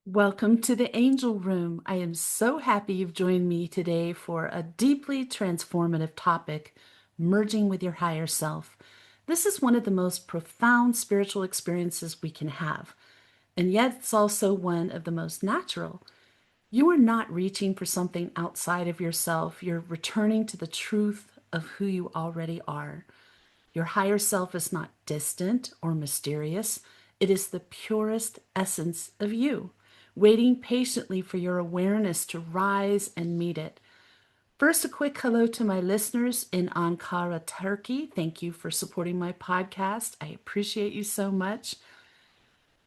Welcome to the Angel Room. I am so happy you've joined me today for a deeply transformative topic, merging with your higher self. This is one of the most profound spiritual experiences we can have, and yet it's also one of the most natural. You are not reaching for something outside of yourself, you're returning to the truth of who you already are. Your higher self is not distant or mysterious. It is the purest essence of you, waiting patiently for your awareness to rise and meet it. First, a quick hello to my listeners in Ankara, Turkey. Thank you for supporting my podcast. I appreciate you so much.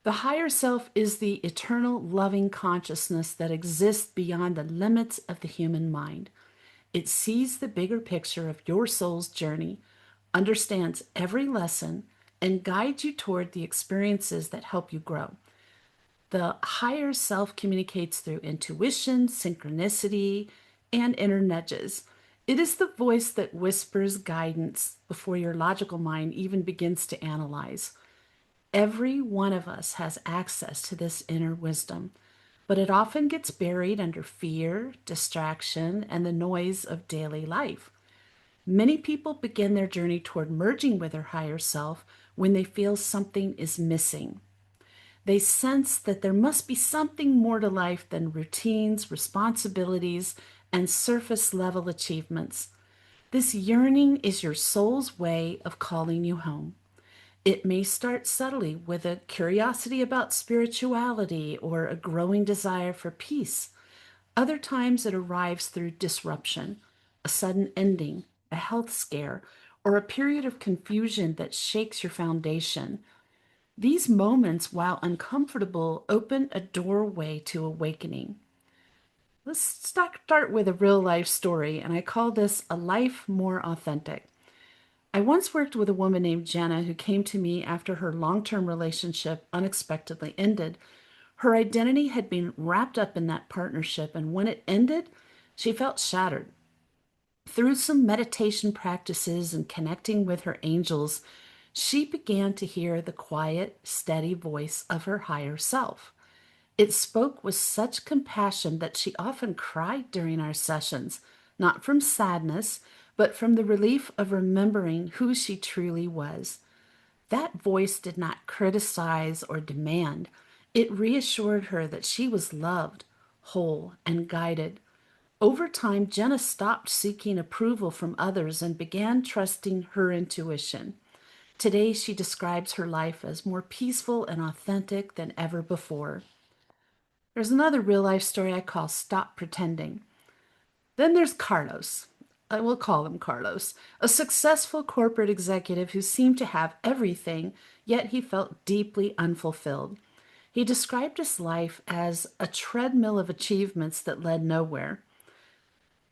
The higher self is the eternal loving consciousness that exists beyond the limits of the human mind. It sees the bigger picture of your soul's journey, understands every lesson, and guides you toward the experiences that help you grow. The higher self communicates through intuition, synchronicity, and inner nudges. It is the voice that whispers guidance before your logical mind even begins to analyze. Every one of us has access to this inner wisdom, but it often gets buried under fear, distraction, and the noise of daily life. Many people begin their journey toward merging with their higher self when they feel something is missing. They sense that there must be something more to life than routines, responsibilities, and surface level achievements. This yearning is your soul's way of calling you home. It may start subtly with a curiosity about spirituality or a growing desire for peace. Other times it arrives through disruption, a sudden ending, a health scare, or a period of confusion that shakes your foundation. These moments, while uncomfortable, open a doorway to awakening. Let's start with a real life story, and I call this A Life More Authentic. I once worked with a woman named Jenna who came to me after her long term relationship unexpectedly ended. Her identity had been wrapped up in that partnership, and when it ended, she felt shattered. Through some meditation practices and connecting with her angels, she began to hear the quiet, steady voice of her higher self. It spoke with such compassion that she often cried during our sessions, not from sadness, but from the relief of remembering who she truly was. That voice did not criticize or demand. It reassured her that she was loved, whole, and guided. Over time, Jenna stopped seeking approval from others and began trusting her intuition. Today, she describes her life as more peaceful and authentic than ever before. There's another real life story I call Stop Pretending. Then there's Carlos. I will call him Carlos, a successful corporate executive who seemed to have everything, yet he felt deeply unfulfilled. He described his life as a treadmill of achievements that led nowhere.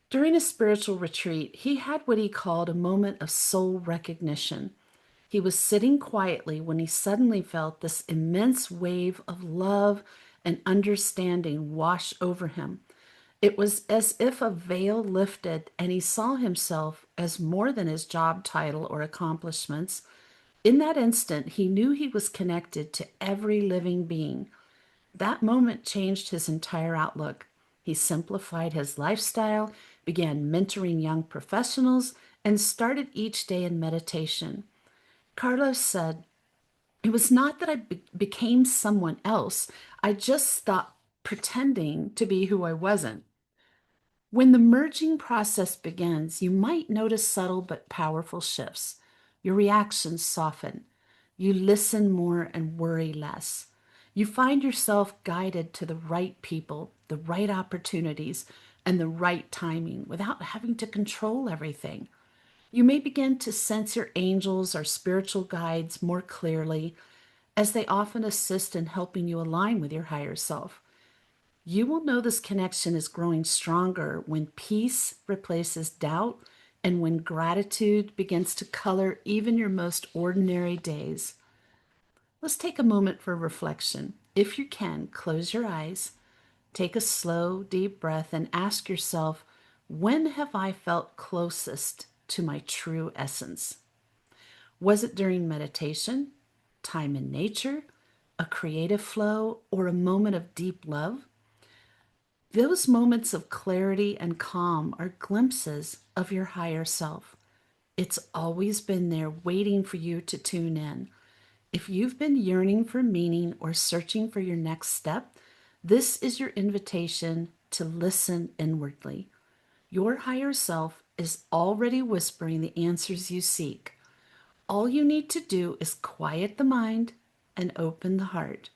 During a spiritual retreat, he had what he called a moment of soul recognition. He was sitting quietly when he suddenly felt this immense wave of love and understanding wash over him. It was as if a veil lifted and he saw himself as more than his job title or accomplishments. In that instant, he knew he was connected to every living being. That moment changed his entire outlook. He simplified his lifestyle, began mentoring young professionals, and started each day in meditation. Carlos said, "It was not that I became someone else, I just stopped pretending to be who I wasn't." When the merging process begins, you might notice subtle but powerful shifts. Your reactions soften. You listen more and worry less. You find yourself guided to the right people, the right opportunities, and the right timing without having to control everything. You may begin to sense your angels or spiritual guides more clearly, as they often assist in helping you align with your higher self. You will know this connection is growing stronger when peace replaces doubt and when gratitude begins to color even your most ordinary days. Let's take a moment for reflection. If you can, close your eyes, take a slow, deep breath, and ask yourself, when have I felt closest to my true essence? Was it during meditation, time in nature, a creative flow, or a moment of deep love, those moments of clarity and calm are glimpses of your higher self. It's always been there waiting for you to tune in. If you've been yearning for meaning or searching for your next step, this is your invitation to listen inwardly. Your higher self is already whispering the answers you seek. All you need to do is quiet the mind and open the heart.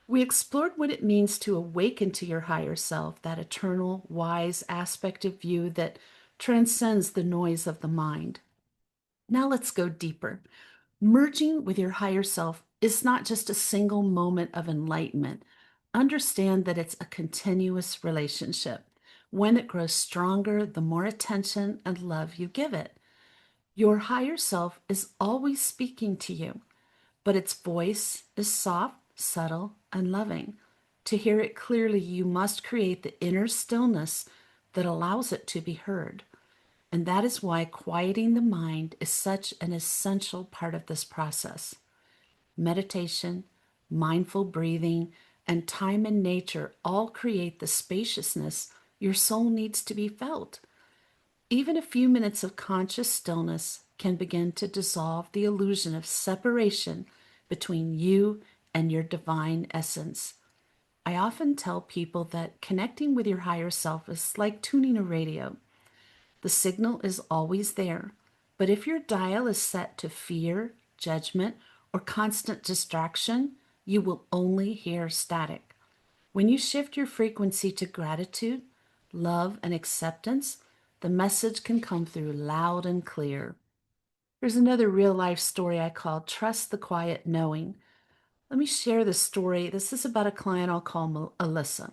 We explored what it means to awaken to your higher self, that eternal, wise aspect of you that transcends the noise of the mind. Now let's go deeper. Merging with your higher self is not just a single moment of enlightenment. Understand that it's a continuous relationship. When it grows stronger, the more attention and love you give it. Your higher self is always speaking to you, but its voice is soft, subtle, and loving. To hear it clearly, you must create the inner stillness that allows it to be heard. And that is why quieting the mind is such an essential part of this process. Meditation, mindful breathing, and time in nature all create the spaciousness your soul needs to be felt. Even a few minutes of conscious stillness can begin to dissolve the illusion of separation between you and your divine essence. I often tell people that connecting with your higher self is like tuning a radio. The signal is always there, but if your dial is set to fear, judgment, or constant distraction, you will only hear static. When you shift your frequency to gratitude, love, and acceptance, the message can come through loud and clear. There's another real life story I call Trust the Quiet Knowing. Let me share this story. This is about a client I'll call Alyssa.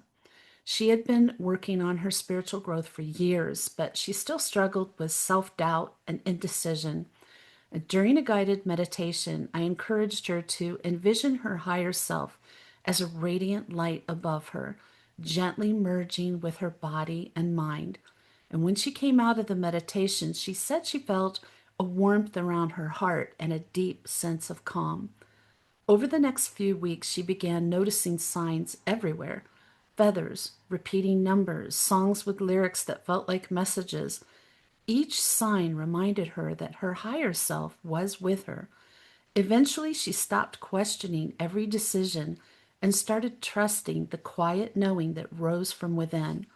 She had been working on her spiritual growth for years, but she still struggled with self doubt and indecision. And during a guided meditation, I encouraged her to envision her higher self as a radiant light above her, gently merging with her body and mind. And when she came out of the meditation, she said she felt a warmth around her heart and a deep sense of calm. Over the next few weeks, she began noticing signs everywhere: feathers, repeating numbers, songs with lyrics that felt like messages. Each sign reminded her that her higher self was with her. Eventually, she stopped questioning every decision and started trusting the quiet knowing that rose from within.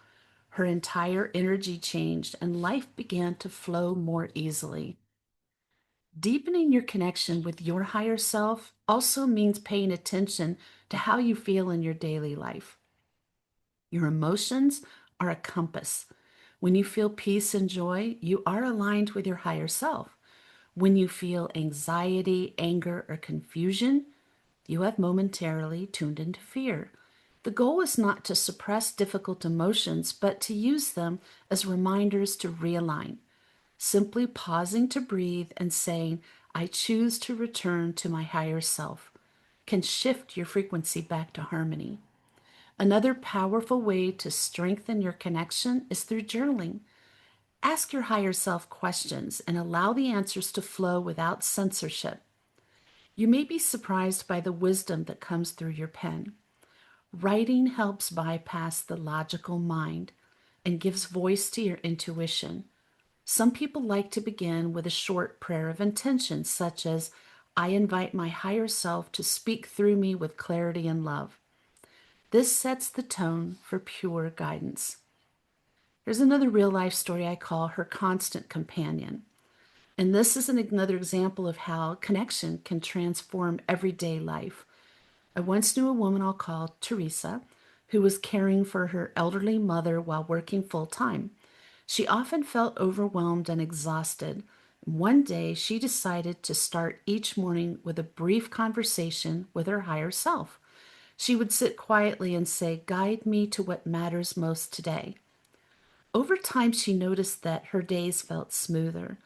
Her entire energy changed and life began to flow more easily. Deepening your connection with your higher self also means paying attention to how you feel in your daily life. Your emotions are a compass. When you feel peace and joy, you are aligned with your higher self. When you feel anxiety, anger, or confusion, you have momentarily tuned into fear. The goal is not to suppress difficult emotions, but to use them as reminders to realign. Simply pausing to breathe and saying, I choose to return to my higher self, can shift your frequency back to harmony. Another powerful way to strengthen your connection is through journaling. Ask your higher self questions and allow the answers to flow without censorship. You may be surprised by the wisdom that comes through your pen. Writing helps bypass the logical mind and gives voice to your intuition. Some people like to begin with a short prayer of intention, such as, I invite my higher self to speak through me with clarity and love. This sets the tone for pure guidance. There's another real life story I call Her Constant Companion. And this is another example of how connection can transform everyday life. I once knew a woman I'll call Teresa, who was caring for her elderly mother while working full time. She often felt overwhelmed and exhausted. One day, she decided to start each morning with a brief conversation with her higher self. She would sit quietly and say, Guide me to what matters most today. Over time, she noticed that her days felt smoother.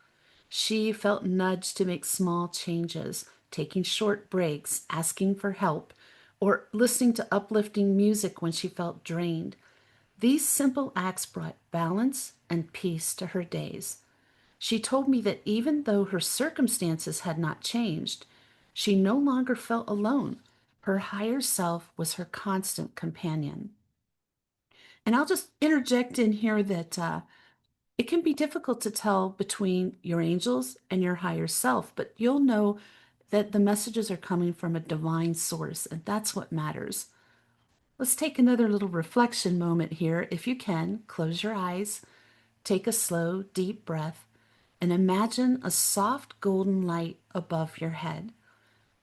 She felt nudged to make small changes, taking short breaks, asking for help, or listening to uplifting music when she felt drained. These simple acts brought balance and peace to her days. She told me that even though her circumstances had not changed, she no longer felt alone Her higher self was her constant companion. And I'll just interject in here that it can be difficult to tell between your angels and your higher self, but you'll know that the messages are coming from a divine source, and that's what matters. Let's take another little reflection moment here. If you can, close your eyes, take a slow, deep breath, and imagine a soft golden light above your head.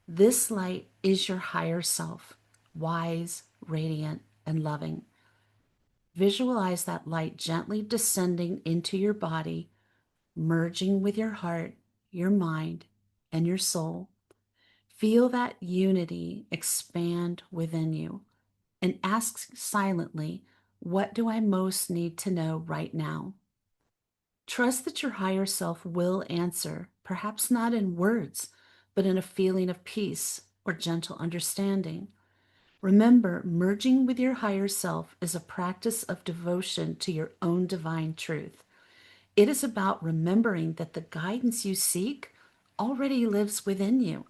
This light is your higher self, wise, radiant, and loving. Visualize that light gently descending into your body, merging with your heart, your mind, and your soul. Feel that unity expand within you and ask silently, what do I most need to know right now? Trust that your higher self will answer, perhaps not in words, but in a feeling of peace or gentle understanding. Remember, merging with your higher self is a practice of devotion to your own divine truth. It is about remembering that the guidance you seek already lives within you.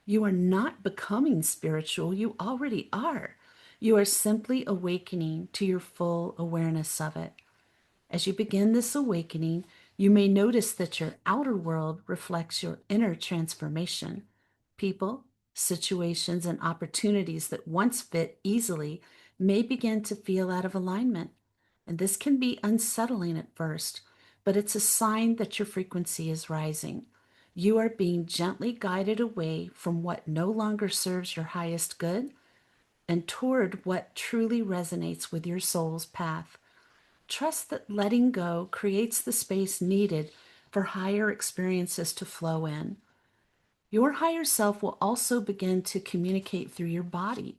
You are not becoming spiritual, you already are. You are simply awakening to your full awareness of it. As you begin this awakening, you may notice that your outer world reflects your inner transformation. People, situations, and opportunities that once fit easily may begin to feel out of alignment. And this can be unsettling at first, but it's a sign that your frequency is rising. You are being gently guided away from what no longer serves your highest good and toward what truly resonates with your soul's path. Trust that letting go creates the space needed for higher experiences to flow in. Your higher self will also begin to communicate through your body.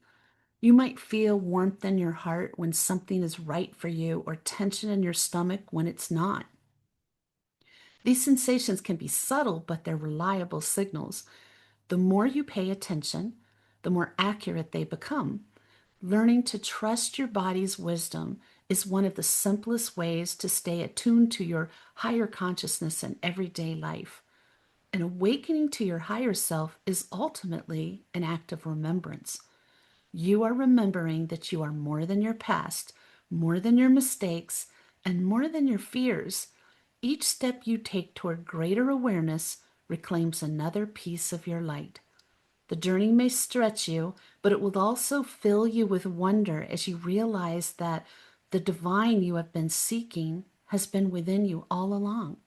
You might feel warmth in your heart when something is right for you, or tension in your stomach when it's not. These sensations can be subtle, but they're reliable signals. The more you pay attention, the more accurate they become. Learning to trust your body's wisdom is one of the simplest ways to stay attuned to your higher consciousness in everyday life. An awakening to your higher self is ultimately an act of remembrance. You are remembering that you are more than your past, more than your mistakes, and more than your fears. Each step you take toward greater awareness reclaims another piece of your light. The journey may stretch you, but it will also fill you with wonder as you realize that the divine you have been seeking has been within you all along.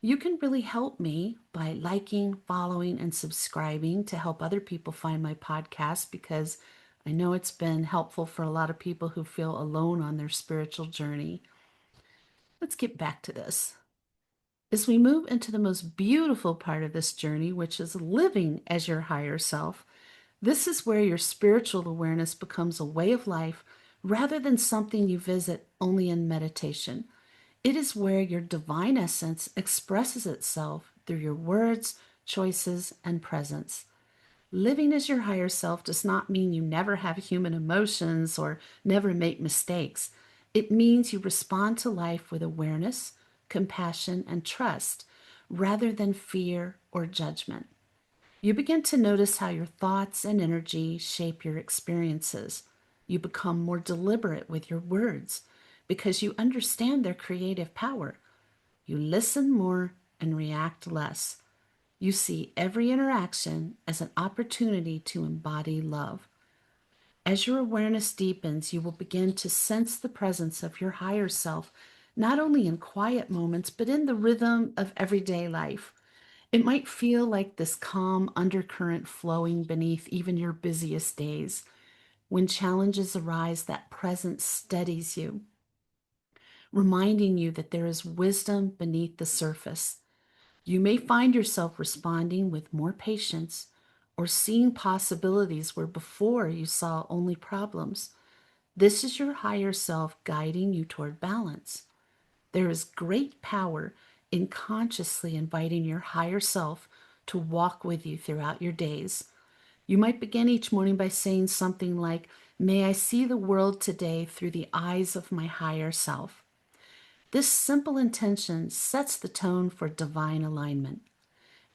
You can really help me by liking, following, and subscribing to help other people find my podcast, because I know it's been helpful for a lot of people who feel alone on their spiritual journey. Let's get back to this. As we move into the most beautiful part of this journey, which is living as your higher self, this is where your spiritual awareness becomes a way of life rather than something you visit only in meditation. It is where your divine essence expresses itself through your words, choices, and presence. Living as your higher self does not mean you never have human emotions or never make mistakes. It means you respond to life with awareness, compassion, and trust rather than fear or judgment. You begin to notice how your thoughts and energy shape your experiences. You become more deliberate with your words because you understand their creative power. You listen more and react less. You see every interaction as an opportunity to embody love. As your awareness deepens, you will begin to sense the presence of your higher self, not only in quiet moments, but in the rhythm of everyday life. It might feel like this calm undercurrent flowing beneath even your busiest days. When challenges arise, that presence steadies you, reminding you that there is wisdom beneath the surface. You may find yourself responding with more patience or seeing possibilities where before you saw only problems. This is your higher self guiding you toward balance. There is great power in consciously inviting your higher self to walk with you throughout your days. You might begin each morning by saying something like, "May I see the world today through the eyes of my higher self." This simple intention sets the tone for divine alignment.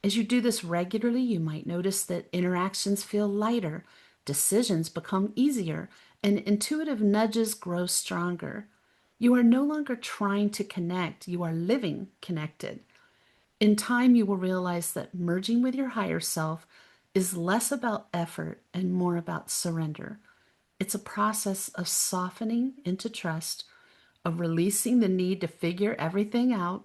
As you do this regularly, you might notice that interactions feel lighter, decisions become easier, and intuitive nudges grow stronger. You are no longer trying to connect, you are living connected. In time, you will realize that merging with your higher self is less about effort and more about surrender. It's a process of softening into trust, of releasing the need to figure everything out.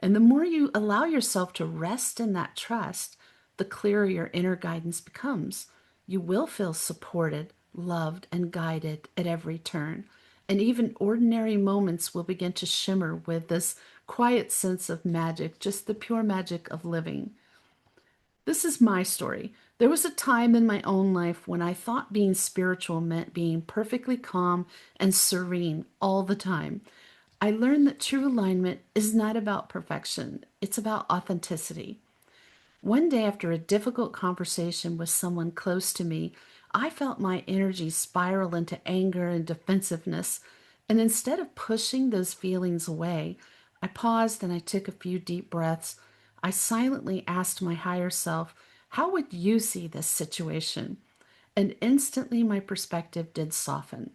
And the more you allow yourself to rest in that trust, the clearer your inner guidance becomes. You will feel supported, loved, and guided at every turn. And even ordinary moments will begin to shimmer with this quiet sense of magic, just the pure magic of living. This is my story. There was a time in my own life when I thought being spiritual meant being perfectly calm and serene all the time. I learned that true alignment is not about perfection, it's about authenticity. One day, after a difficult conversation with someone close to me, I felt my energy spiral into anger and defensiveness. And instead of pushing those feelings away, I paused and I took a few deep breaths. I silently asked my higher self, "How would you see this situation?" And instantly my perspective did soften.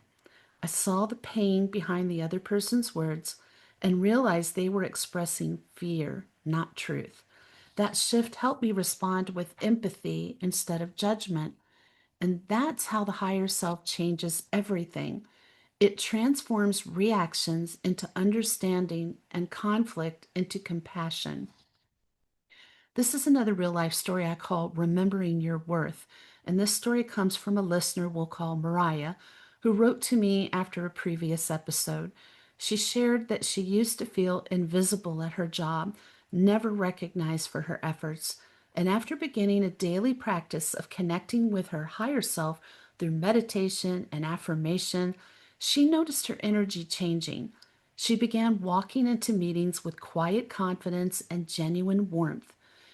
I saw the pain behind the other person's words and realized they were expressing fear, not truth. That shift helped me respond with empathy instead of judgment. And that's how the higher self changes everything. It transforms reactions into understanding and conflict into compassion. This is another real life story I call Remembering Your Worth. And this story comes from a listener we'll call Mariah, who wrote to me after a previous episode. She shared that she used to feel invisible at her job, never recognized for her efforts. And after beginning a daily practice of connecting with her higher self through meditation and affirmation, she noticed her energy changing. She began walking into meetings with quiet confidence and genuine warmth.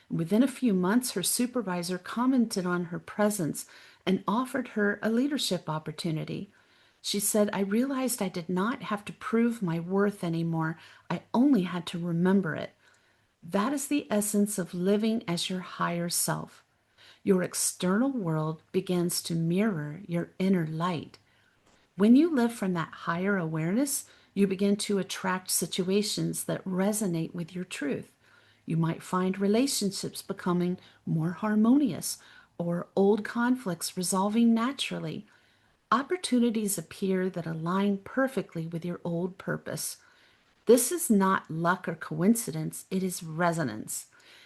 Within a few months, her supervisor commented on her presence and offered her a leadership opportunity. She said, "I realized I did not have to prove my worth anymore. I only had to remember it." That is the essence of living as your higher self. Your external world begins to mirror your inner light. When you live from that higher awareness, you begin to attract situations that resonate with your truth. You might find relationships becoming more harmonious or old conflicts resolving naturally. Opportunities appear that align perfectly with your old purpose. This is not luck or coincidence, it is resonance.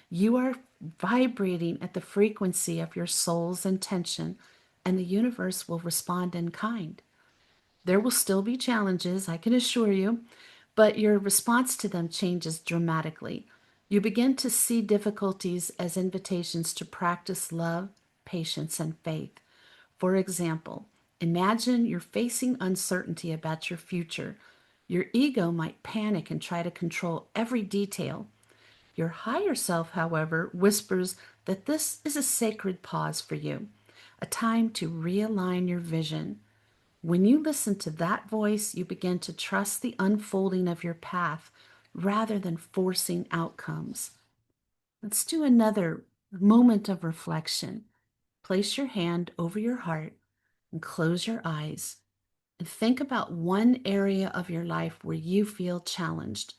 You are vibrating at the frequency of your soul's intention, and the universe will respond in kind. There will still be challenges, I can assure you, but your response to them changes dramatically. You begin to see difficulties as invitations to practice love, patience, and faith. For example, imagine you're facing uncertainty about your future. Your ego might panic and try to control every detail. Your higher self, however, whispers that this is a sacred pause for you, a time to realign your vision. When you listen to that voice, you begin to trust the unfolding of your path rather than forcing outcomes. Let's do another moment of reflection. Place your hand over your heart and close your eyes and think about one area of your life where you feel challenged,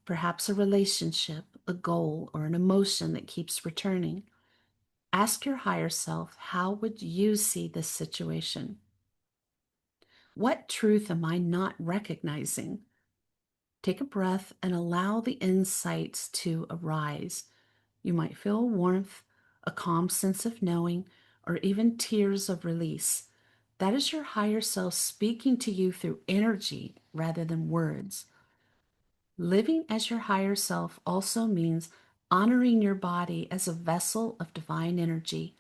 perhaps a relationship, a goal, or an emotion that keeps returning. Ask your higher self, how would you see this situation? What truth am I not recognizing? Take a breath and allow the insights to arise. You might feel warmth, a calm sense of knowing, or even tears of release. That is your higher self speaking to you through energy rather than words. Living as your higher self also means honoring your body as a vessel of divine energy.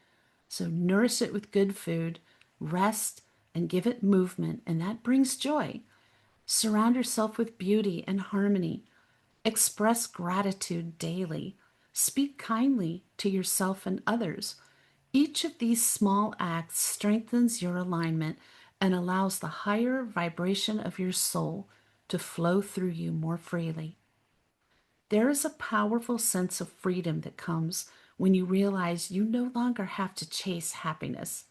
So nourish it with good food, rest, and give it movement, and that brings joy. Surround yourself with beauty and harmony. Express gratitude daily. Speak kindly to yourself and others. Each of these small acts strengthens your alignment and allows the higher vibration of your soul to flow through you more freely. There is a powerful sense of freedom that comes when you realize you no longer have to chase happiness.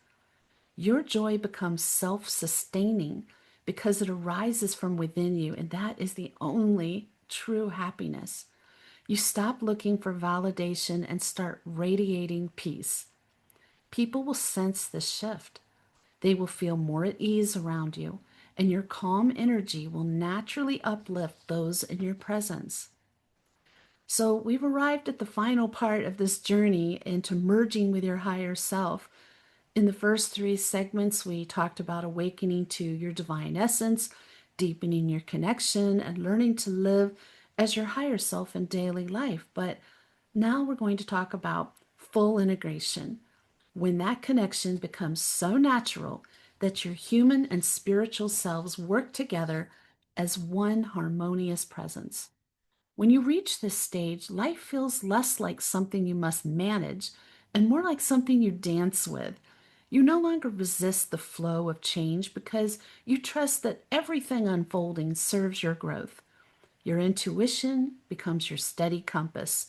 Your joy becomes self sustaining because it arises from within you, and that is the only true happiness. You stop looking for validation and start radiating peace. People will sense this shift. They will feel more at ease around you, and your calm energy will naturally uplift those in your presence. So, we've arrived at the final part of this journey into merging with your higher self. In the first three segments, we talked about awakening to your divine essence, deepening your connection, and learning to live as your higher self in daily life. But now we're going to talk about full integration, when that connection becomes so natural that your human and spiritual selves work together as one harmonious presence. When you reach this stage, life feels less like something you must manage and more like something you dance with. You no longer resist the flow of change because you trust that everything unfolding serves your growth. Your intuition becomes your steady compass,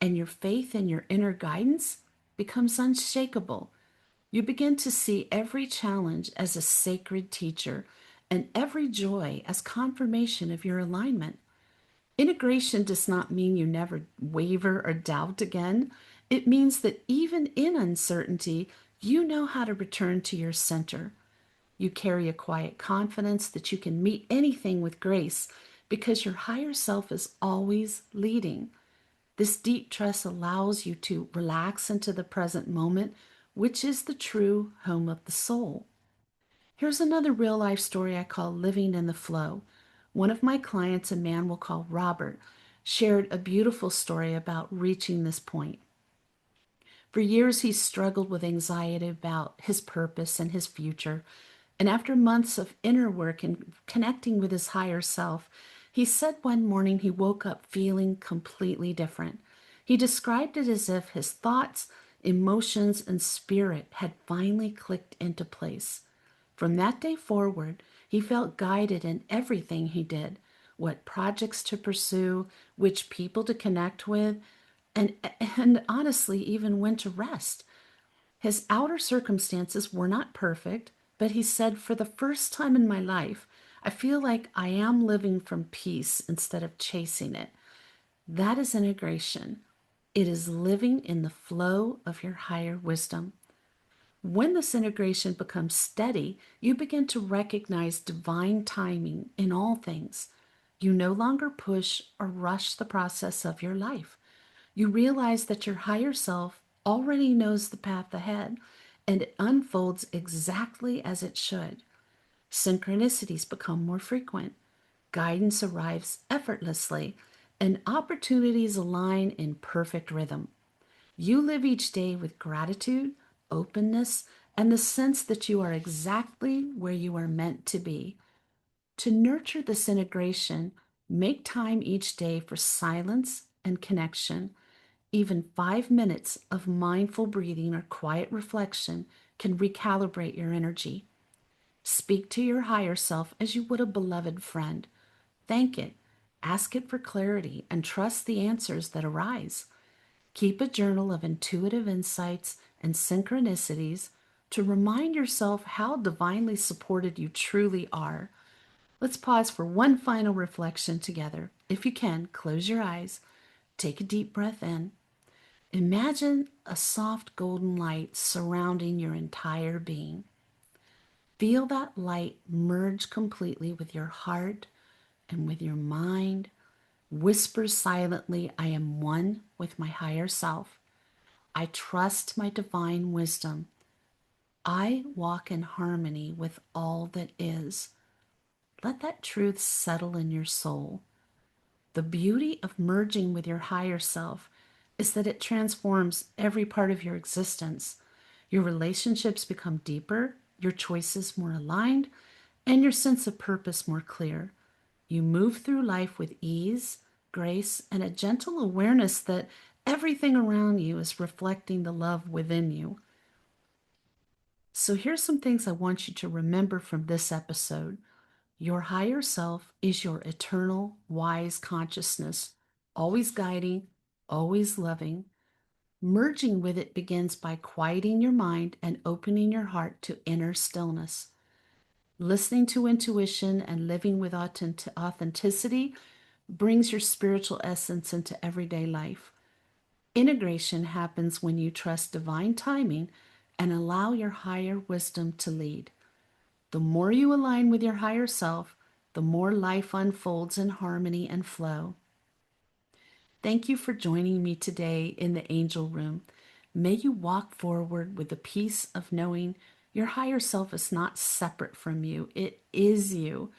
and your faith in your inner guidance becomes unshakable. You begin to see every challenge as a sacred teacher and every joy as confirmation of your alignment. Integration does not mean you never waver or doubt again. It means that even in uncertainty, you know how to return to your center. You carry a quiet confidence that you can meet anything with grace because your higher self is always leading. This deep trust allows you to relax into the present moment, which is the true home of the soul. Here's another real life story I call Living in the Flow. One of my clients, a man we'll call Robert, shared a beautiful story about reaching this point. For years, he struggled with anxiety about his purpose and his future. And after months of inner work and connecting with his higher self, he said one morning he woke up feeling completely different. He described it as if his thoughts, emotions, and spirit had finally clicked into place. From that day forward, he felt guided in everything he did, what projects to pursue, which people to connect with, and, and honestly, even when to rest. His outer circumstances were not perfect, but he said, for the first time in my life, I feel like I am living from peace instead of chasing it. That is integration. It is living in the flow of your higher wisdom. When this integration becomes steady, you begin to recognize divine timing in all things. You no longer push or rush the process of your life. You realize that your higher self already knows the path ahead and it unfolds exactly as it should. Synchronicities become more frequent, guidance arrives effortlessly, and opportunities align in perfect rhythm. You live each day with gratitude, openness, and the sense that you are exactly where you are meant to be. To nurture this integration, make time each day for silence and connection. Even 5 minutes of mindful breathing or quiet reflection can recalibrate your energy. Speak to your higher self as you would a beloved friend. Thank it, ask it for clarity, and trust the answers that arise. Keep a journal of intuitive insights and synchronicities to remind yourself how divinely supported you truly are. Let's pause for one final reflection together. If you can, close your eyes, take a deep breath in. Imagine a soft golden light surrounding your entire being. Feel that light merge completely with your heart and with your mind. Whisper silently, I am one with my higher self. I trust my divine wisdom. I walk in harmony with all that is. Let that truth settle in your soul. The beauty of merging with your higher self is that it transforms every part of your existence. Your relationships become deeper, your choices more aligned, and your sense of purpose more clear. You move through life with ease, grace, and a gentle awareness that everything around you is reflecting the love within you. So, here's some things I want you to remember from this episode. Your higher self is your eternal, wise consciousness, always guiding, always loving. Merging with it begins by quieting your mind and opening your heart to inner stillness. Listening to intuition and living with authenticity brings your spiritual essence into everyday life. Integration happens when you trust divine timing and allow your higher wisdom to lead. The more you align with your higher self, the more life unfolds in harmony and flow. Thank you for joining me today in the angel room. May you walk forward with the peace of knowing your higher self is not separate from you, it is you.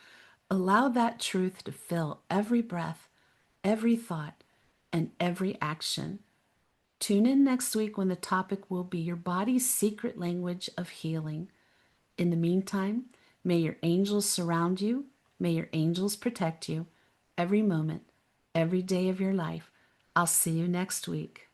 Allow that truth to fill every breath, every thought, and every action. Tune in next week when the topic will be your body's secret language of healing. In the meantime, may your angels surround you. May your angels protect you every moment, every day of your life. I'll see you next week.